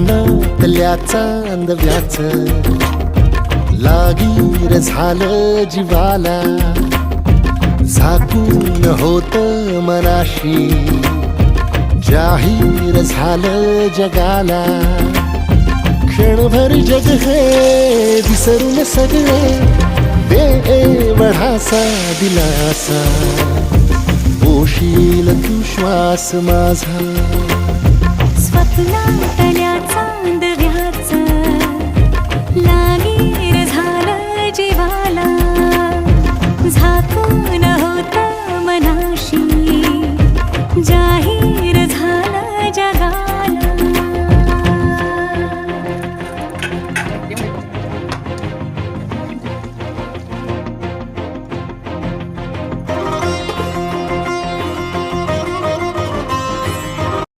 मनातल्या चांदव्याच लागीर झालं जीवाला, झाकून होत मनाशी जाहीर झालं जगाला. क्षणभर जग हे विसरून सगळे दे वढासा दिलासा, पोशील तू श्वास माझा. स्वप्नातल्या चांदव्याच लागीर झालं जीवाला, झाकून होत मना